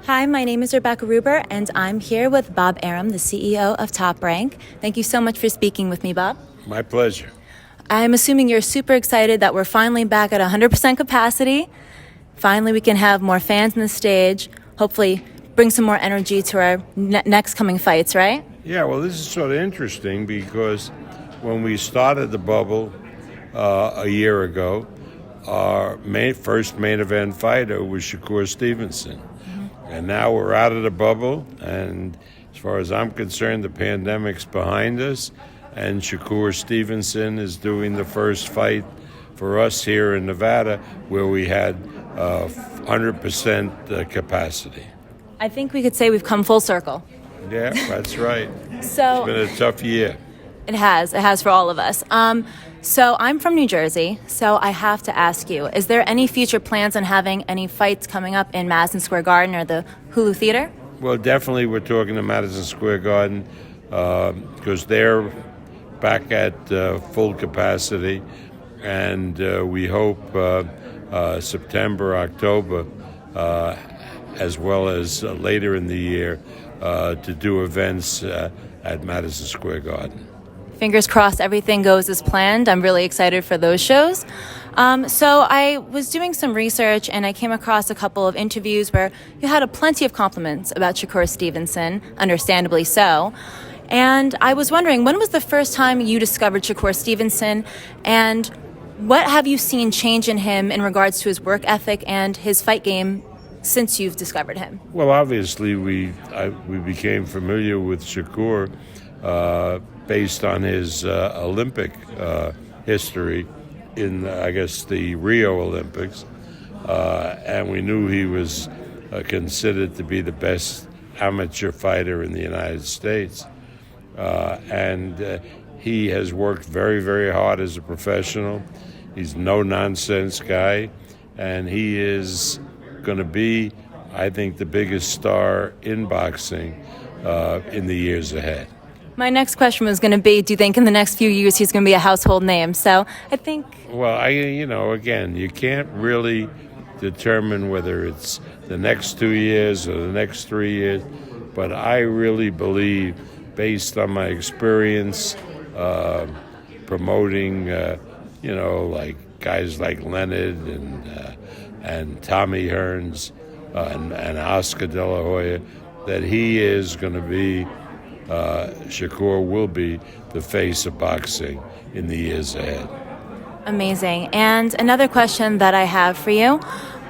Hi, my name is Rebecca Ruber, and I'm here with Bob Arum, the CEO of Top Rank. Thank you so much for speaking with me, Bob. My pleasure. I'm assuming you're super excited that we're finally back at 100% capacity. Finally, we can have more fans on the stage, hopefully bring some more energy to our next coming fights, right? Yeah, well, this is sort of interesting because when we started the bubble a year ago, our first main event fighter was Shakur Stevenson. And now we're out of the bubble, and as far as I'm concerned, the pandemic's behind us, and Shakur Stevenson is doing the first fight for us here in Nevada where we had 100% capacity. I think we could say we've come full circle. Yeah, that's right. So it's been a tough year. It has for all of us. So I'm from New Jersey, so I have to ask you, is there any future plans on having any fights coming up in Madison Square Garden or the Hulu Theater? Well, definitely we're talking to Madison Square Garden because they're back at full capacity, and we hope September, October, as well as later in the year, to do events at Madison Square Garden. Fingers crossed everything goes as planned. I'm really excited for those shows. So I was doing some research and I came across a couple of interviews where you had plenty of compliments about Shakur Stevenson, understandably so. And I was wondering, when was the first time you discovered Shakur Stevenson, and what have you seen change in him in regards to his work ethic and his fight game since you've discovered him? Well, obviously we became familiar with Shakur based on his Olympic history in, I guess, the Rio Olympics. And we knew he was considered to be the best amateur fighter in the United States. And he has worked very, very hard as a professional. He's a no-nonsense guy. And he is going to be, I think, the biggest star in boxing in the years ahead. My next question was going to be, do you think in the next few years he's going to be a household name? So I think... Well, again, you can't really determine whether it's the next 2 years or the next 3 years, but I really believe, based on my experience promoting, like guys like Leonard and Tommy Hearns and Oscar De La Hoya, that he is going to be... Shakur will be the face of boxing in the years ahead. Amazing. And another question that I have for you,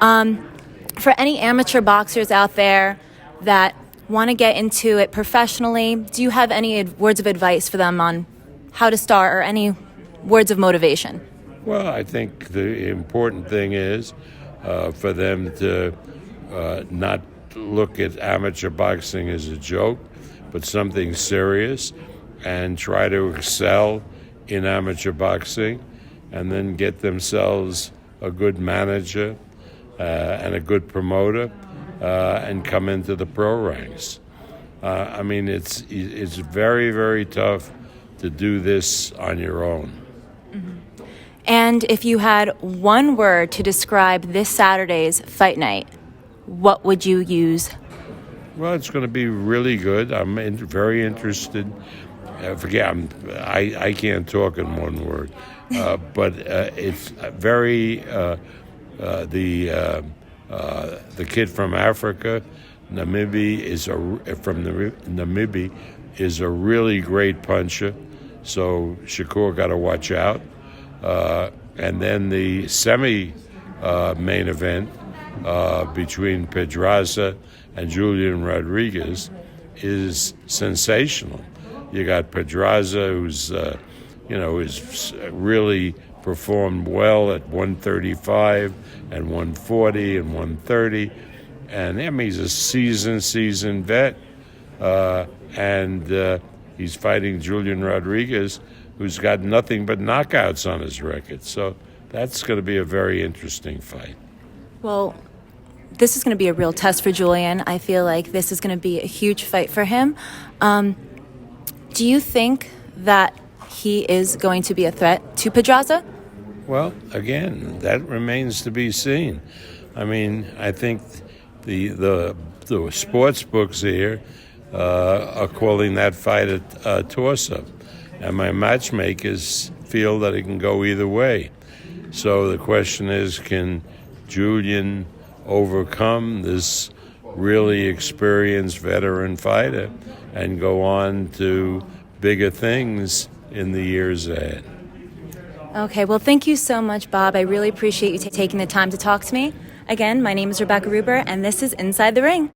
for any amateur boxers out there that want to get into it professionally, do you have any words of advice for them on how to start, or any words of motivation? Well, I think the important thing is for them to not look at amateur boxing as a joke, but something serious, and try to excel in amateur boxing, and then get themselves a good manager and a good promoter, and come into the pro ranks. It's very, very tough to do this on your own. Mm-hmm. And if you had one word to describe this Saturday's fight night, what would you use? Well, it's going to be really good. I'm very interested. I can't talk in one word, but it's very the kid from Africa, Namibia is a really great puncher. So Shakur got to watch out. And then the main event between Pedraza and Julian Rodriguez is sensational. You got Pedraza, who's really performed well at 135 and 140 and 130, and he's a seasoned vet, and he's fighting Julian Rodriguez, who's got nothing but knockouts on his record. So that's going to be a very interesting fight. Well, this is going to be a real test for Julian. I feel like this is going to be a huge fight for him. Do you think that he is going to be a threat to Pedraza? Well, again, that remains to be seen. I mean, I think the the sports books here are calling that fight a toss-up. And my matchmakers feel that it can go either way. So the question is, can Julian overcome this really experienced veteran fighter and go on to bigger things in the years ahead? Okay, well, thank you so much, Bob. I really appreciate you taking the time to talk to me. Again, my name is Rebecca Ruber, and this is Inside the Ring.